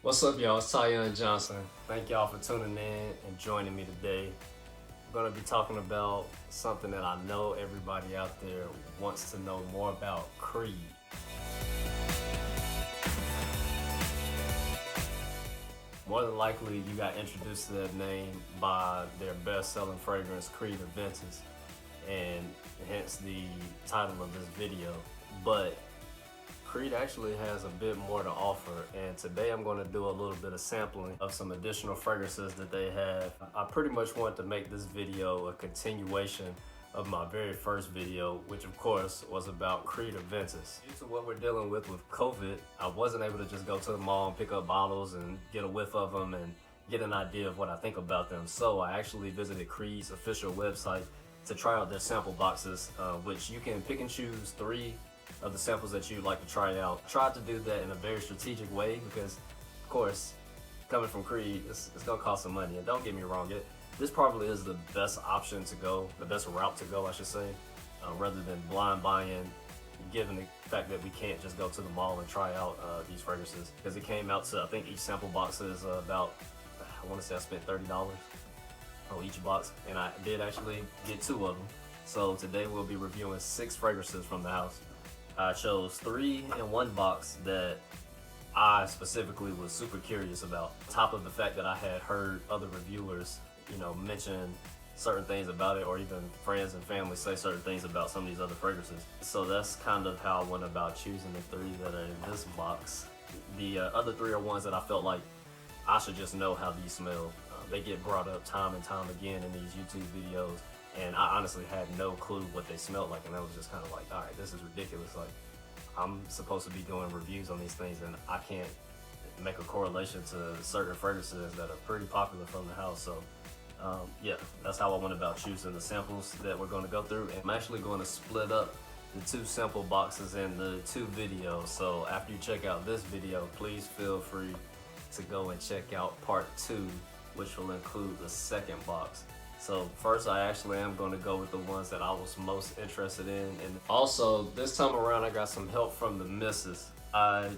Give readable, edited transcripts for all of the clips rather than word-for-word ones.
What's up, y'all? It's Tyon Johnson. Thank y'all for tuning in and joining me today. I'm going to be talking about something that I know everybody out there wants to know more about: Creed. More than likely, you got introduced to that name by their best-selling fragrance, Creed Aventus, and hence the title of this video. But Creed actually has a bit more to offer, and today I'm going to do a little bit of sampling of some additional fragrances that they have. I pretty much want to make this video a continuation of my very first video, which of course was about Creed Aventus. Due to what we're dealing with COVID, I wasn't able to just go to the mall and pick up bottles and get a whiff of them and get an idea of what I think about them. So I actually visited Creed's official website to try out their sample boxes, which you can pick and choose 3 of the samples that you'd like to try out. I tried to do that in a very strategic way because, of course, coming from Creed, it's gonna cost some money. And don't get me wrong, this probably is the best option to go, the best route to go, I should say, rather than blind buying, given the fact that we can't just go to the mall and try out these fragrances. Because it came out to, I think each sample box is about, I want to say I spent $30 on each box, and I did actually get 2 of them. So today we'll be reviewing 6 fragrances from the house. I chose 3 in one box that I specifically was super curious about. On top of the fact that I had heard other reviewers, mention certain things about it, or even friends and family say certain things about some of these other fragrances. So that's kind of how I went about choosing the 3 that are in this box. The other 3 are ones that I felt like I should just know how these smell. They get brought up time and time again in these YouTube videos, and I honestly had no clue what they smelled like, and I was just kind of like, all right, this is ridiculous. Like, I'm supposed to be doing reviews on these things, and I can't make a correlation to certain fragrances that are pretty popular from the house. So yeah, that's how I went about choosing the samples that we're going to go through. And I'm actually going to split up the 2 sample boxes into 2 videos. So after you check out this video, please feel free to go and check out part 2, which will include the 2nd box. So first, I actually am going to go with the ones that I was most interested in. And also, this time around, I got some help from the missus. I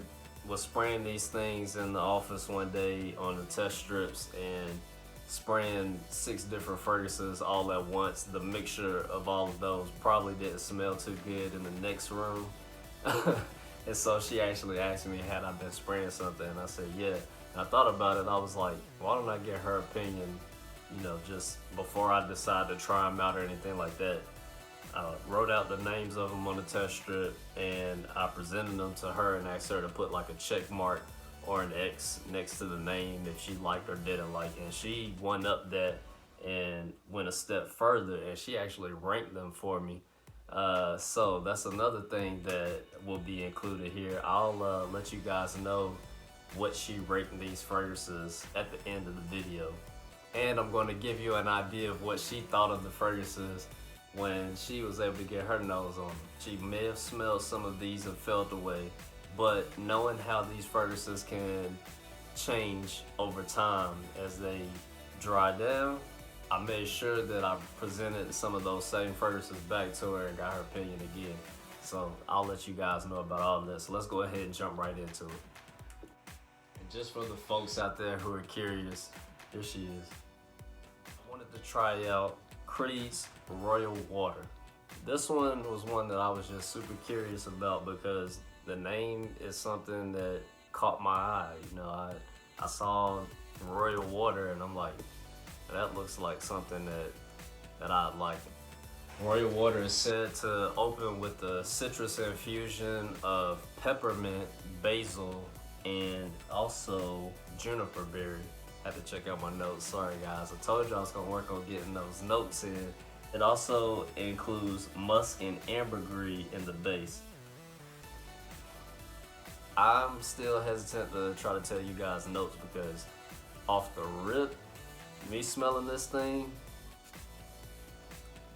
was spraying these things in the office one day on the test strips and spraying 6 different fragrances all at once. The mixture of all of those probably didn't smell too good in the next room. And so she actually asked me, had I been spraying something? And I said, yeah. And I thought about it. I was like, why don't I get her opinion, just before I decide to try them out or anything like that. I wrote out the names of them on the test strip, and I presented them to her and asked her to put like a check mark or an X next to the name if she liked or didn't like. And she one-upped that and went a step further, and she actually ranked them for me. So that's another thing that will be included here. I'll let you guys know what she rated these fragrances at the end of the video. And I'm going to give you an idea of what she thought of the fragrances when she was able to get her nose on them. She may have smelled some of these and felt away, but knowing how these fragrances can change over time as they dry down, I made sure that I presented some of those same fragrances back to her and got her opinion again. So I'll let you guys know about all of this. So let's go ahead and jump right into it. And just for the folks out there who are curious, here she is. I wanted to try out Creed's Royal Water. This one was one that I was just super curious about because the name is something that caught my eye. I saw Royal Water and I'm like, that looks like something that I'd like. Royal Water is said to open with the citrus infusion of peppermint, basil, and also juniper berry. I had to check out my notes, sorry guys. I told you I was gonna work on getting those notes in. It also includes musk and ambergris in the base. I'm still hesitant to try to tell you guys notes because off the rip, me smelling this thing,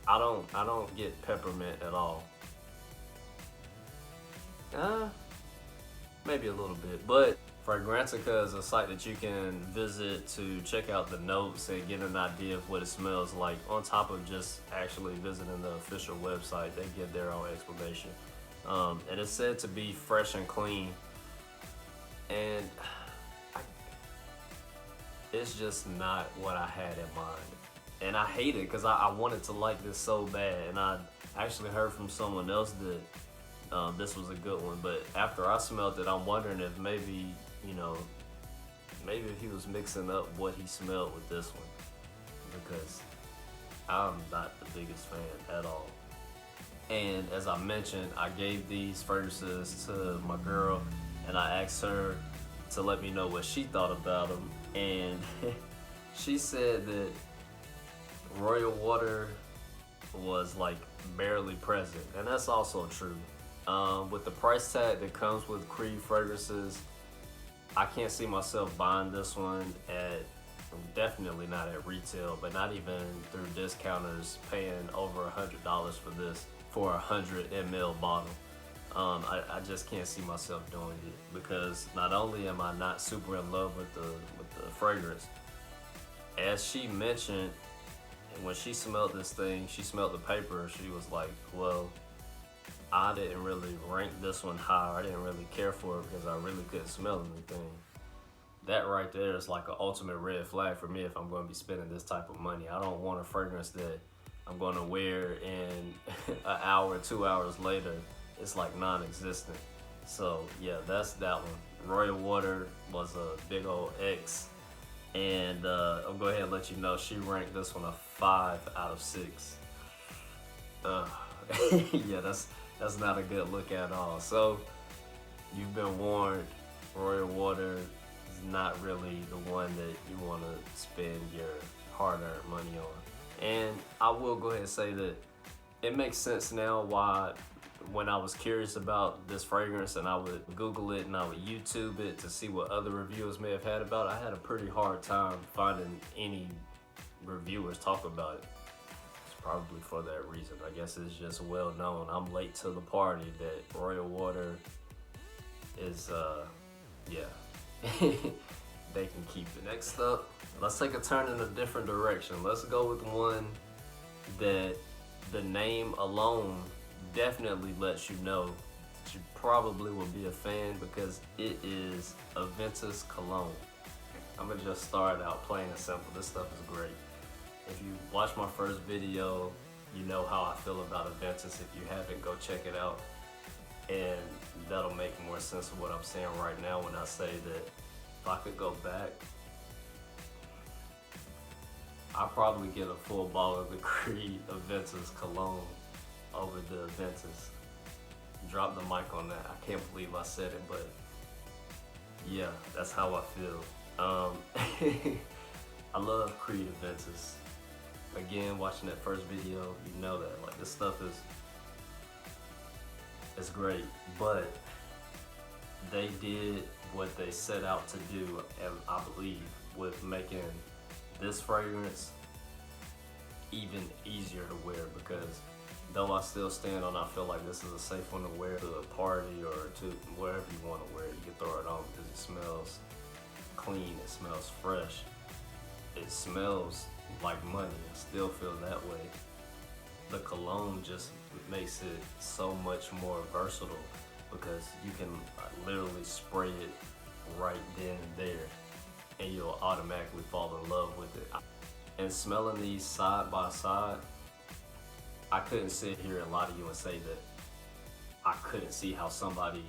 I don't get peppermint at all. Maybe a little bit, but Fragrantica is a site that you can visit to check out the notes and get an idea of what it smells like. On top of just actually visiting the official website, they give their own explanation. And it's said to be fresh and clean. And it's just not what I had in mind. And I hate it because I wanted to like this so bad. And I actually heard from someone else that this was a good one. But after I smelled it, I'm wondering if maybe, you know, maybe if he was mixing up what he smelled with this one. Because I'm not the biggest fan at all. And as I mentioned, I gave these fragrances to my girl and I asked her to let me know what she thought about them. And she said that Royal Water was like barely present. And that's also true. With the price tag that comes with Creed fragrances, I can't see myself buying this one at, definitely not at retail, but not even through discounters, paying over $100 for this for a 100 ml bottle. I just can't see myself doing it because not only am I not super in love with the fragrance, as she mentioned, when she smelled this thing, she smelled the paper, she was like, well, I didn't really rank this one high. I didn't really care for it because I really couldn't smell anything. That right there is like an ultimate red flag for me if I'm going to be spending this type of money. I don't want a fragrance that I'm going to wear and an hour, 2 hours later, it's like non-existent. So yeah, that's that one. Royal Water was a big old X. And I'll go ahead and let you know she ranked this one a 5 out of 6. Yeah, that's not a good look at all. So you've been warned, Royal Water is not really the one that you want to spend your hard-earned money on. And I will go ahead and say that it makes sense now why, when I was curious about this fragrance and I would Google it and I would YouTube it to see what other reviewers may have had about it, I had a pretty hard time finding any reviewers talk about it. It's probably for that reason. I guess it's just well known. I'm late to the party that Royal Water is, yeah, they can keep it. Next up, let's take a turn in a different direction. Let's go with one that the name alone definitely lets you know that you probably will be a fan because it is Aventus Cologne. I'm gonna just start out plain and simple. This stuff is great. If you watch my first video, you know how I feel about Aventus. If you haven't, go check it out. And that'll make more sense of what I'm saying right now when I say that if I could go back, I'd probably get a full bottle of the Creed Aventus Cologne over the Aventus. Drop the mic on that. I can't believe I said it, but yeah, that's how I feel. I love Creed Aventus. Again, watching that first video, you know that like this stuff is, it's great, but they did what they set out to do, and I believe with making this fragrance even easier to wear, because though I still stand on, I feel like this is a safe one to wear to a party or to wherever you want to wear it. You can throw it on because it smells clean, it smells fresh, it smells like money. I still feel that way. The cologne just makes it so much more versatile because you can literally spray it right then and there and you'll automatically fall in love with it. And smelling these side by side, I couldn't sit here and lie to you and say that I couldn't see how somebody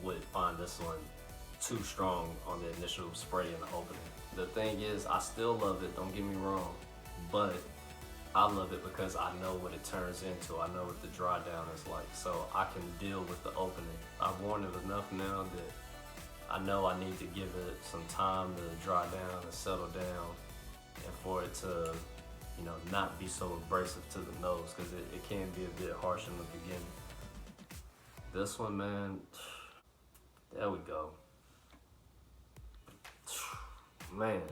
would find this one too strong on the initial spray and the opening. The thing is, I still love it, don't get me wrong, but I love it because I know what it turns into. I know what the dry down is like, so I can deal with the opening. I've worn it enough now that I know I need to give it some time to dry down and settle down, and for it to, you know, not be so abrasive to the nose, because it can be a bit harsh in the beginning. This one, man, there we go. Man.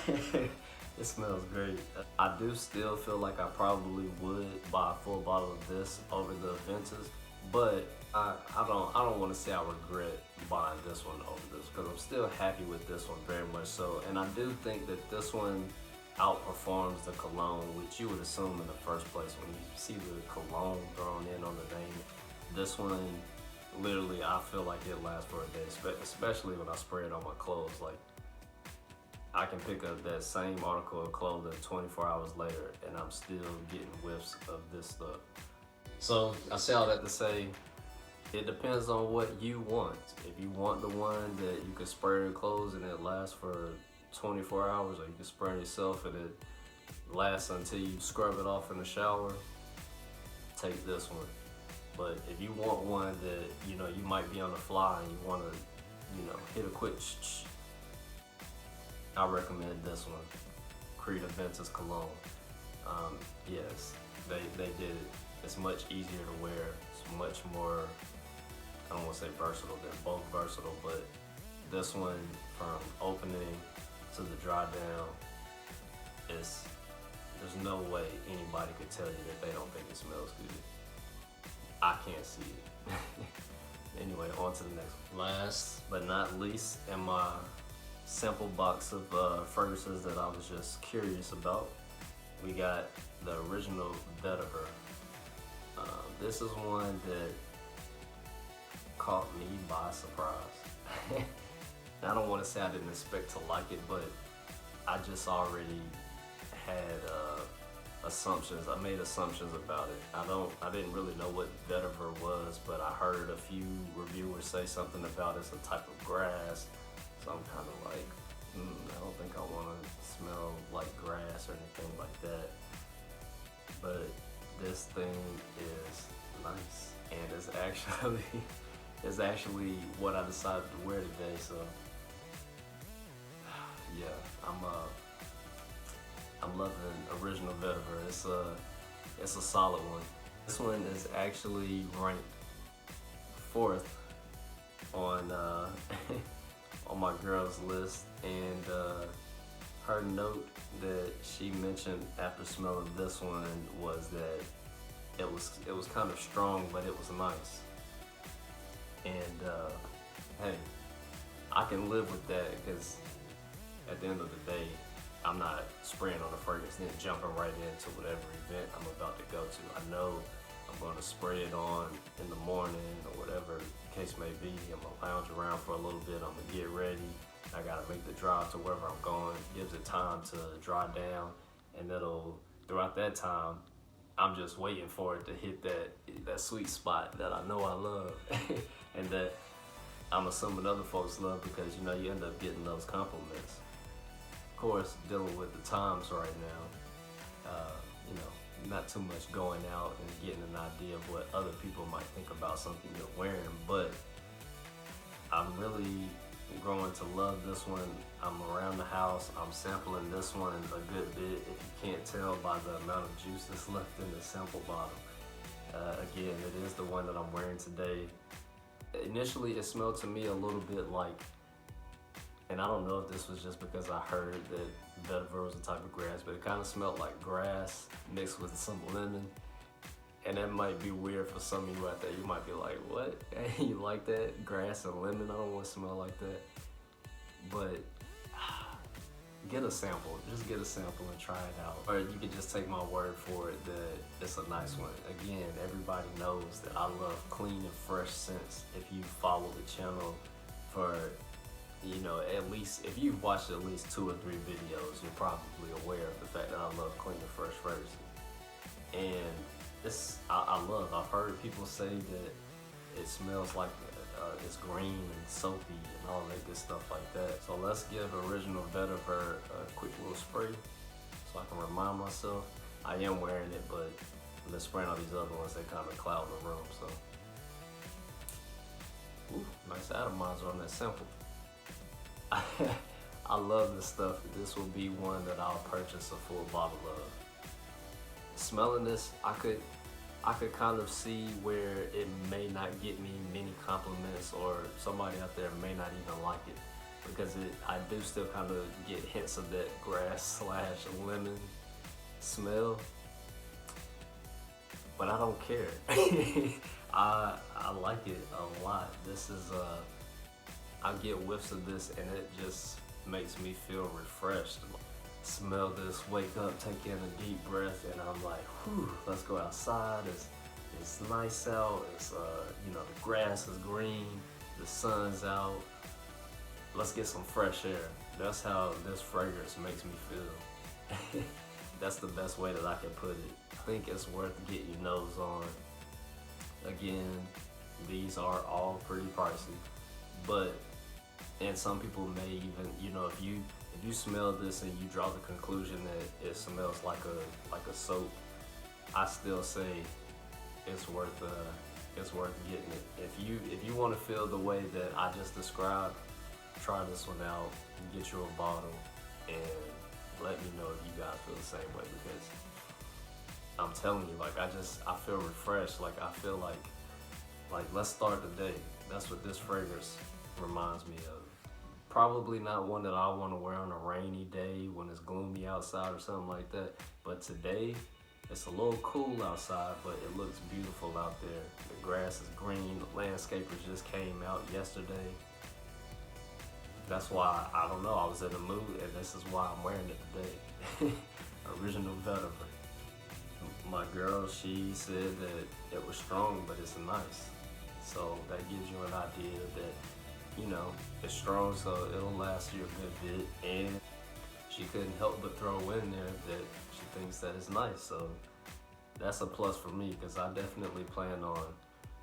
It smells great. I do still feel like I probably would buy a full bottle of this over the Aventus, but I don't want to say I regret buying this one over this, because I'm still happy with this one very much so. And I do think that this one outperforms the cologne, which you would assume in the first place when you see the cologne thrown in on the name. This one literally, I feel like it lasts for a day, especially when I spray it on my clothes. Like, I can pick up that same article of clothing 24 hours later and I'm still getting whiffs of this stuff. So I say all that to say, it depends on what you want. If you want the one that you can spray on your clothes and it lasts for 24 hours, or you can spray it yourself and it lasts until you scrub it off in the shower, take this one. But if you want one that, you know, you might be on the fly and you want to, you know, hit a quick I recommend this one, Creed Aventus Cologne. Yes, they did it. It's much easier to wear. It's much more, I don't want to say versatile, they're both versatile, but this one, from opening to the dry down, there's no way anybody could tell you that they don't think it smells good. I can't see it. Anyway, on to the next one. Last but not least, in my sample box of fragrances that I was just curious about, we got the original Vetiver. This is one that caught me by surprise. I don't want to say I didn't expect to like it, but I just already had assumptions. I made assumptions about it. I didn't really know what Vetiver was, but I heard a few reviewers say something about it's a type of grass. So I'm kind of like, I don't think I want to smell like grass or anything like that. But this thing is nice, and it's actually what I decided to wear today. So yeah, I'm loving original Vetiver. It's a solid one. This one is actually ranked 4th on on my girls list, and her note that she mentioned after smelling this one was that it was kind of strong, but it was nice. And hey, I can live with that, because at the end of the day, I'm not spraying on a fragrance and then jumping right into whatever event I'm about to go to. I know I'm going to spray it on in the morning or whatever the case may be. I'm going to lounge around for a little bit. I'm going to get ready. I got to make the drive to wherever I'm going. It gives it time to dry down, and throughout that time, I'm just waiting for it to hit that sweet spot that I know I love and that I'm assuming other folks love, because, you know, you end up getting those compliments. Of course, dealing with the times right now, you know, not too much going out and getting an idea of what other people might think about something you're wearing, but I'm really growing to love this one. I'm around the house, I'm sampling this one a good bit, if you can't tell by the amount of juice that's left in the sample bottle. Again, it is the one that I'm wearing today. Initially, it smelled to me a little bit like, and I don't know if this was just because I heard that Vetiver was a type of grass, but it kind of smelled like grass mixed with some lemon. And that might be weird for some of you out there. You might be like, what? Hey, you like that? Grass and lemon? I don't want to smell like that. But get a sample. Just get a sample and try it out. Or you can just take my word for it that it's a nice one. Again, everybody knows that I love clean and fresh scents. If you follow the channel for, you know, at least, if you've watched at least 2 or 3 videos, you're probably aware of the fact that I love clean and fresh fragrances. And I've heard people say that it smells like it's green and soapy and all that good stuff like that. So let's give original Vetiver a quick little spray so I can remind myself. I am wearing it, but I've been spraying all these other ones that kind of cloud the room. So, ooh, nice atomizer on that sample. I love this stuff. This will be one that I'll purchase a full bottle of. Smelling this, I could kind of see where it may not get me many compliments, or somebody out there may not even like it, because I do still kind of get hints of that grass / lemon smell, but I don't care. I like it a lot. This is I get whiffs of this and it just makes me feel refreshed. Smell this, wake up, take in a deep breath, and I'm like, whew, let's go outside. It's it's nice out. It's you know, the grass is green, the sun's out. Let's get some fresh air. That's how this fragrance makes me feel. That's the best way that I can put it. I think it's worth getting your nose on. Again, these are all pretty pricey, but, and some people may even, you know, if you smell this and you draw the conclusion that it smells like a soap, I still say it's worth getting it. If you want to feel the way that I just described, try this one out, get you a bottle, and let me know if you guys feel the same way, because I'm telling you, like, I feel refreshed. Like, I feel like let's start the day. That's what this fragrance reminds me of. Probably not one that I want to wear on a rainy day when it's gloomy outside or something like that. But today, it's a little cool outside, but it looks beautiful out there. The grass is green. The landscapers just came out yesterday. That's why, I don't know, I was in the mood, and this is why I'm wearing it today. Original Vetiver. My girl, she said that it was strong, but it's nice. So that gives you an idea that, you know, it's strong, so it'll last you a good bit. And she couldn't help but throw in there that she thinks that it's nice. So that's a plus for me, because I definitely plan on,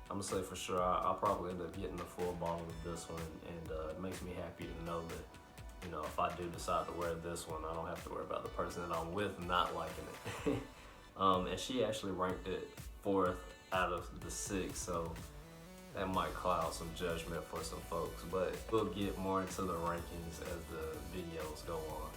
I'm gonna say for sure, I'll probably end up getting the full bottle of this one, and it makes me happy to know that, you know, if I do decide to wear this one, I don't have to worry about the person that I'm with not liking it. And she actually ranked it 4th out of the 6, so that might cloud some judgment for some folks, but we'll get more into the rankings as the videos go on.